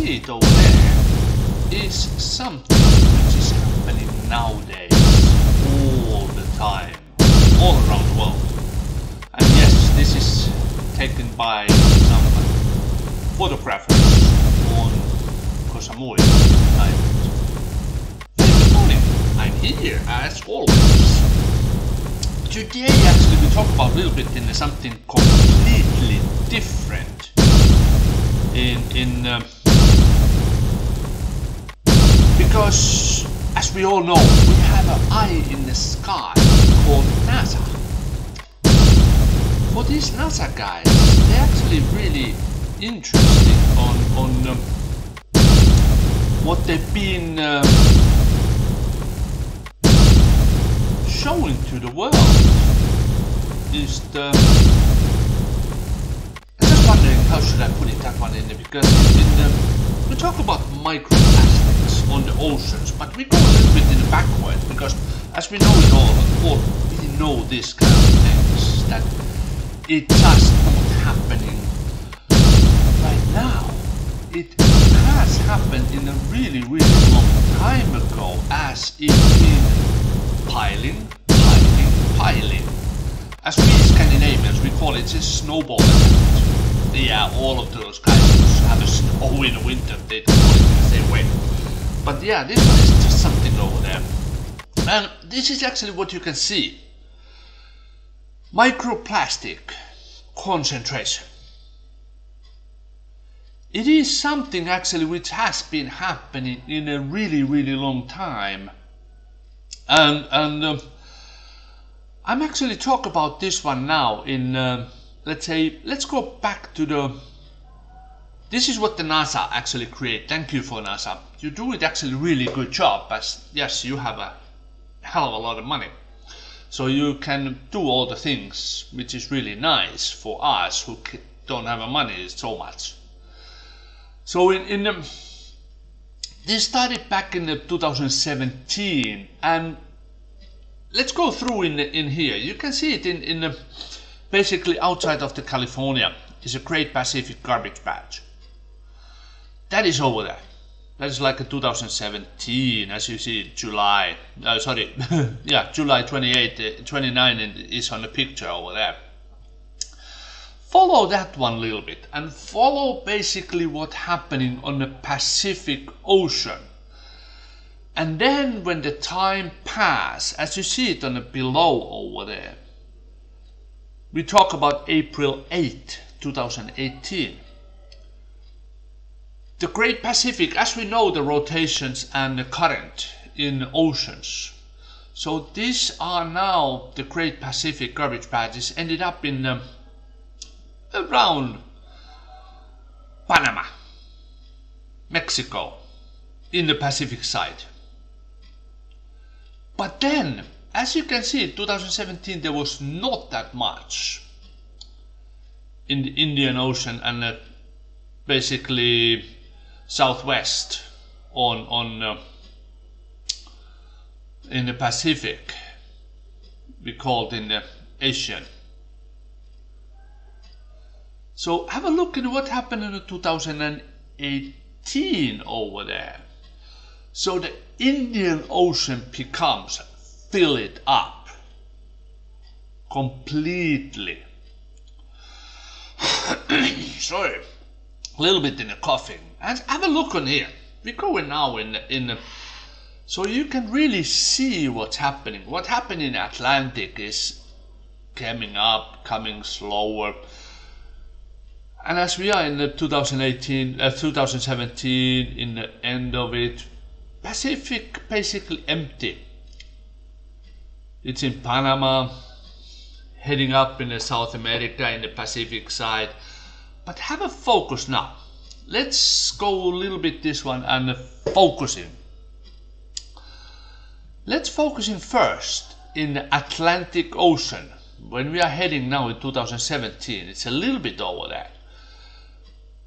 see it over there is something which is happening nowadays all the time, all around the world. And yes, this is taken by some photographers on Koh Samui Island. Good morning, I'm here as always. Today actually we talk about a little bit in something completely different. Because as we all know, we have an eye in the sky called NASA. For these NASA guys, they're actually really interesting on what they've been showing to the world. Is the, I'm just wondering how should I put it that one in there, because we talk about microplastics on the oceans, but we go a little bit in the backward, because as we know it all we know this kind of things, that it's just not happening right now. It has happened in a really long time ago, as it's been piling. As we Scandinavians, we call it a snowball effect. Yeah, all of those guys who have a snow in the winter, they call it in the same way. But yeah, this one is just something over there. And this is actually what you can see. Microplastic concentration. It is something actually which has been happening in a really long time. And I'm actually talk about this one now in, let's go back to this is what the NASA actually create. Thank you for NASA. You do it actually really good job, as yes, you have a hell of a lot of money. So you can do all the things, which is really nice for us who don't have money so much. So this started back in 2017, and let's go through in here. You can see it in basically outside of the California is a Great Pacific Garbage Patch. That is over there. That is like a 2017, as you see, July. Yeah, July 28, 29 is on the picture over there. Follow that one a little bit and follow basically what's happening on the Pacific Ocean. And then when the time passes, as you see it on the below over there, we talk about April 8, 2018. The Great Pacific, as we know, the rotations and the current in oceans. So these are now the Great Pacific Garbage Patches ended up in around Panama, Mexico, in the Pacific side. But then, as you can see, in 2017 there was not that much in the Indian Ocean and basically southwest on in the Pacific. We call it in the Asian. So have a look at what happened in 2018 over there. So the Indian Ocean becomes fill it up completely. Sorry, a little bit in the coughing. And have a look on here. We're going now in the so you can really see what's happening. What happened in the Atlantic is coming up, coming slower. And as we are in the 2017, in the end of it, Pacific basically empty. It's in Panama, heading up in the South America in the Pacific side. But have a focus now. Let's go a little bit this one and focusing. Let's focus in first in the Atlantic Ocean. When we are heading now in 2017, it's a little bit over there.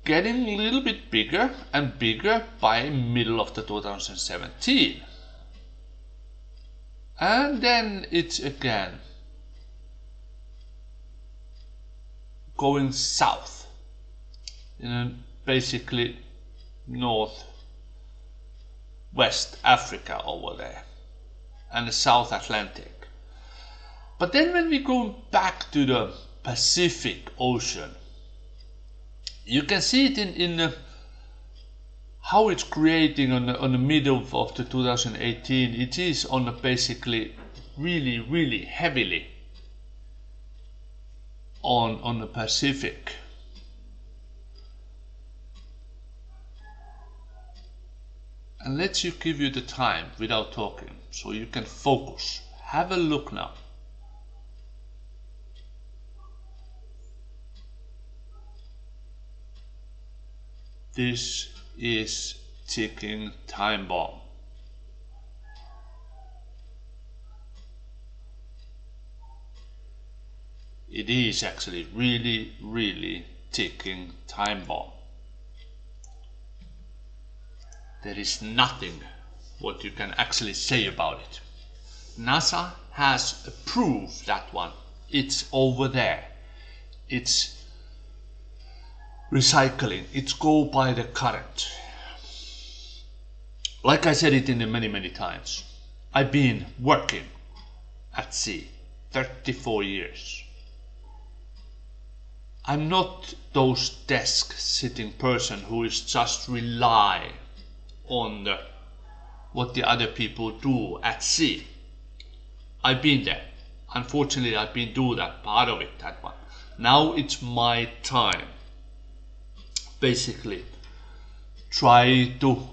Getting a little bit bigger and bigger by middle of the 2017. And then it's again going south in a basically North West Africa over there and the South Atlantic. But then when we go back to the Pacific Ocean, you can see it in how it's creating on the middle of the 2018. It is on the basically really heavily on the Pacific. And let's give you the time without talking so you can focus. Have a look now. This is ticking time bomb. It is actually really ticking time bomb. There is nothing what you can actually say about it. NASA has approved that one. It's over there. It's recycling. It's go by the current. Like I said it in the many times. I've been working at sea 34 years. I'm not those desk sitting person who is just rely on what the other people do at sea. I've been there. Unfortunately, I've been doing that part of it, that one. Now it's my time. Basically, try to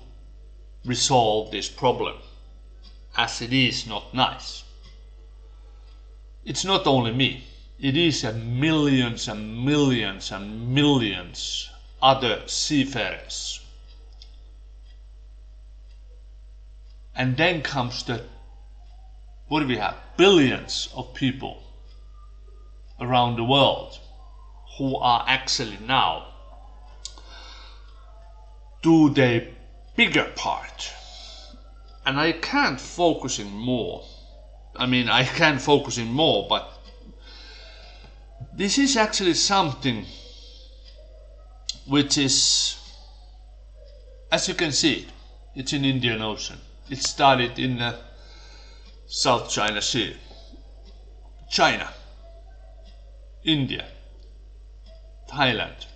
resolve this problem, as it is not nice. It's not only me. It is millions and millions and millions other seafarers. And then comes the, what do we have? Billions of people around the world who are actually now do their bigger part. And I can't focus in more. I mean, I can focus in more, but this is actually something which is, as you can see, it's in Indian Ocean. It started in the South China Sea. China, India, Thailand,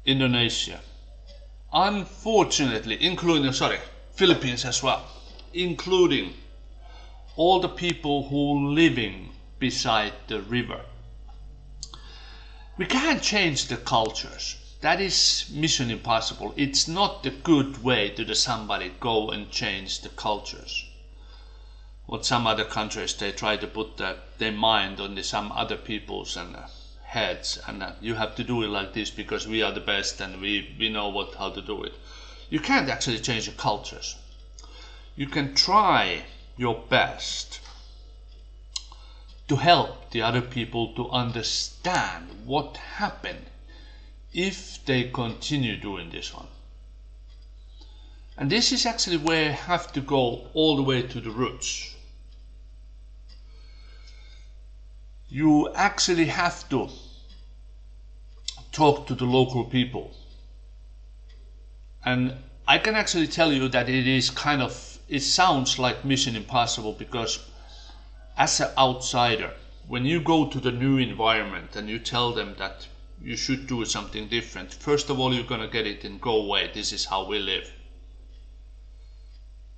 Indonesia, unfortunately, including, Philippines as well, including all the people who living beside the river. We can't change the cultures. That is mission impossible. It's not the good way to somebody go and change the cultures. What some other countries, they try to put their mind on some other people's and heads, and you have to do it like this because we are the best and we know how to do it. You can't actually change the cultures. You can try your best to help the other people to understand what happened if they continue doing this one. And this is actually where I have to go all the way to the roots. You actually have to talk to the local people. And I can actually tell you that it is it sounds like mission impossible, because as an outsider, when you go to the new environment and you tell them that you should do something different, first of all you're gonna get it and go away, this is how we live.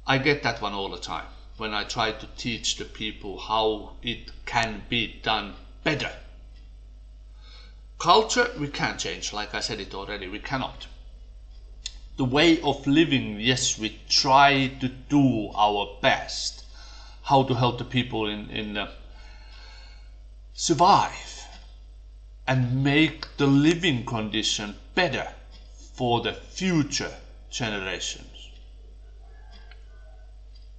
I get that one all the time when I try to teach the people how it can be done better. Culture we can't change, like I said it already, we cannot. The way of living, yes, we try to do our best how to help the people in survive and make the living condition better for the future generations.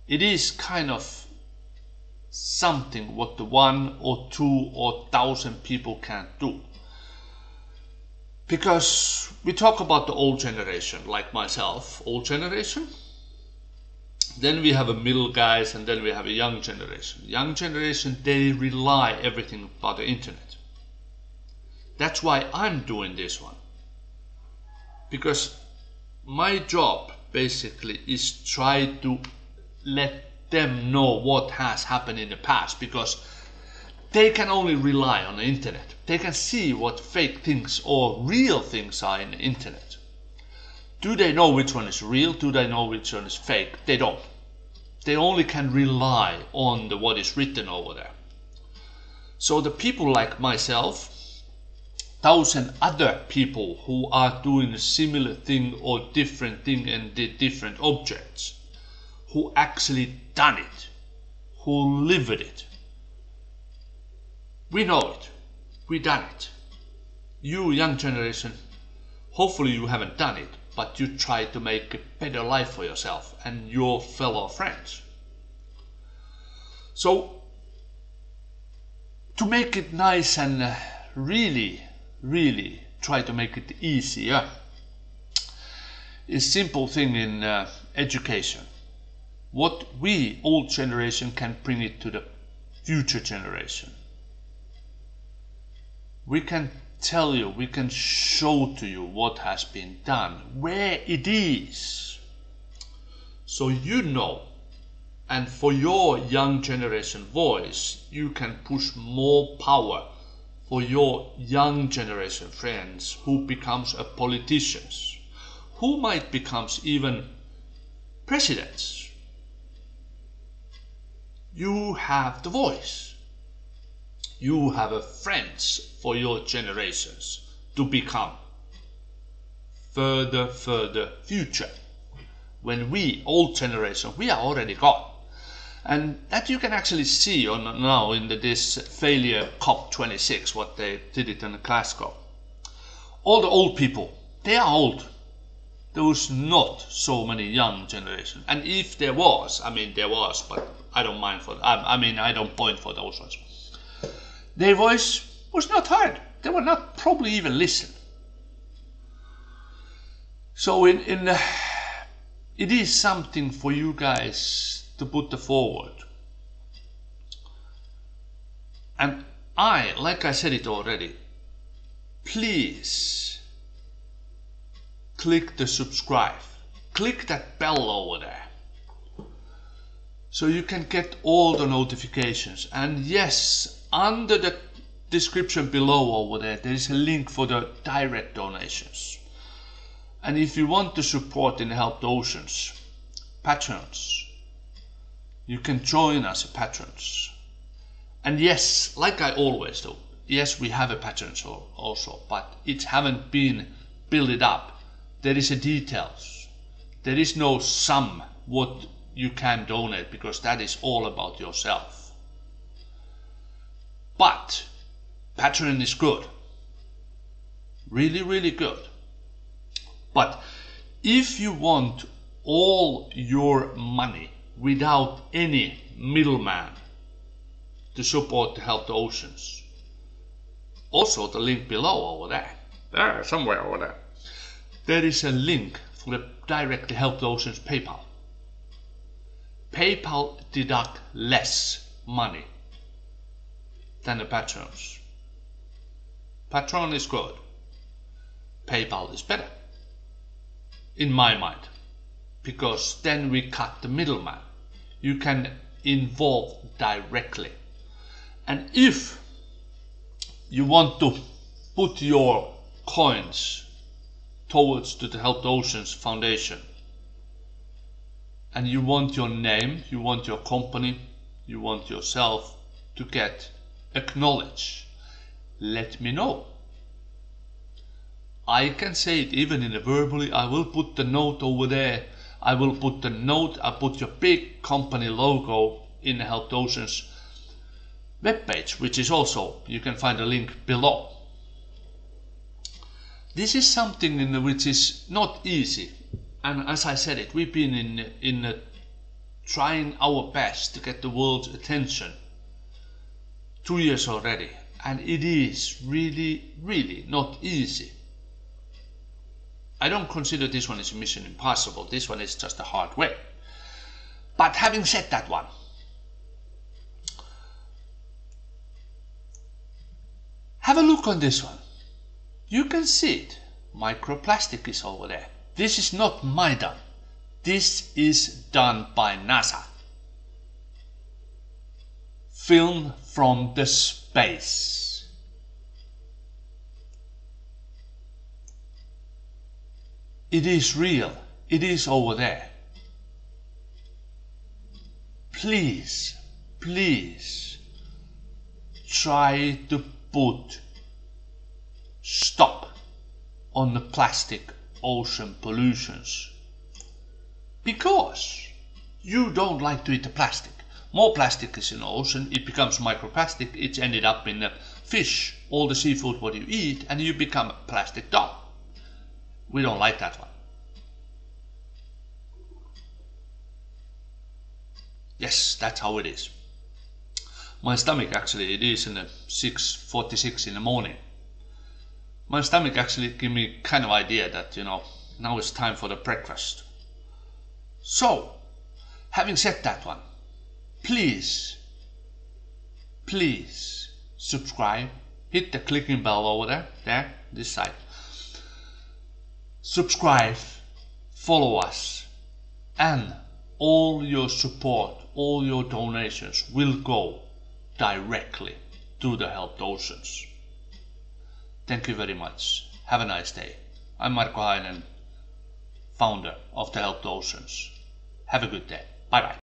It is something what the 1 or 2 or 1,000 people can't do. Because we talk about the old generation, like myself, old generation. Then we have a middle guys, and then we have a young generation. Young generation, they rely everything about the internet. That's why I'm doing this one. because my job basically is try to let them know what has happened in the past, because they can only rely on the internet. They can see what fake things or real things are in the internet. Do they know which one is real? Do they know which one is fake? They don't. They only can rely on what is written over there. So the people like myself, 1,000 other people who are doing a similar thing or different thing and did different objects, who actually done it, who lived it. We know it. We done it. You young generation, hopefully you haven't done it, but you try to make a better life for yourself and your fellow friends. So to make it nice and really try to make it easier is simple thing in education. What we old generation can bring it to the future generation. We can tell you, we can show to you what has been done, where it is, so you know, and for your young generation voice you can push more power for your young generation friends who becomes a politicians, who might becomes even presidents. You have the voice. You have a friends for your generations to become further future. When we, old generation, we are already gone. And that you can actually see on now in this failure COP26, what they did it in Glasgow. All the old people, they are old. There was not so many young generation. And if there was, I mean there was, but I don't mind for I don't point for those ones. Their voice was not heard. They were not probably even listened. So it is something for you guys to put forward. And like I said it already, please click the subscribe. Click that bell over there, so you can get all the notifications. And yes, under the description below over there is a link for the direct donations. And if you want to support and help the oceans, patrons, you can join us as patrons. And yes, like I always do, yes, we have a patrons also, but it haven't been built up. There is a details. There is no sum what you can donate, because that is all about yourself. But Patreon is good, really good. But if you want all your money without any middleman to support to help the oceans, also the link below over there, somewhere over there is a link for the directly help the oceans PayPal. PayPal deduct less money than the patrons. Patron is good. PayPal is better, in my mind, because then we cut the middleman. You can involve directly. And if you want to put your coins towards to the Help the Oceans Foundation, and you want your name, you want your company, you want yourself to get acknowledged, let me know. I can say it even in a verbally. I will put the note over there. I will put the note, I put your big company logo in the Help the Oceans webpage, which is also, you can find a link below. This is something which is not easy, and as I said it, we've been in trying our best to get the world's attention 2 years already, and it is really not easy. I don't consider this one as a mission impossible. This one is just a hard way. But having said that one, have a look on this one. You can see it. microplastic is over there. This is not my done. This is done by NASA. Film from the space. It is real. It is over there. Please, please try to put stop on the plastic ocean pollutions. Because you don't like to eat the plastic. More plastic is in the ocean, it becomes microplastic, it's ended up in the fish, all the seafood what you eat, and you become a plastic dog. We don't like that one. Yes, that's how it is. My stomach actually, it is in the 6:46 in the morning. My stomach actually give me kind of idea that, now it's time for the breakfast. So, having said that one, please subscribe, hit the clicking bell over there, this side. Subscribe, follow us, and all your support, all your donations will go directly to the Help the Oceans. Thank you very much. Have a nice day. I'm Marko Hainen, founder of the Help the Oceans. Have a good day. Bye bye.